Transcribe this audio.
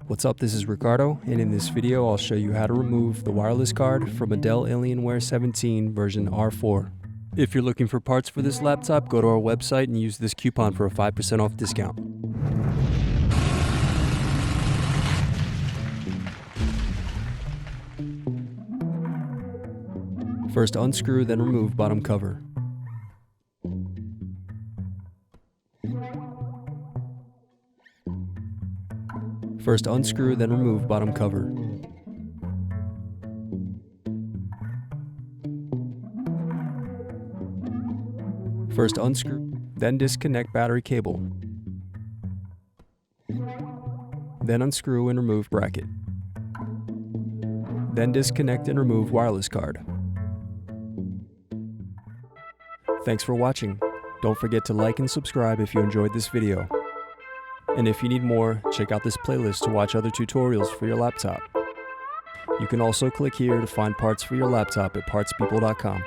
What's up, this is Ricardo, and in this video I'll show you how to remove the wireless card from a Dell Alienware 17 version R4. If you're looking for parts for this laptop, go to our website and use this coupon for a 5% off discount. First unscrew, then remove bottom cover. First unscrew, then remove bottom cover. First unscrew, then disconnect battery cable. Then unscrew and remove bracket. Then disconnect and remove wireless card. Thanks for watching. Don't forget to like and subscribe if you enjoyed this video. And if you need more, check out this playlist to watch other tutorials for your laptop. You can also click here to find parts for your laptop at partspeople.com.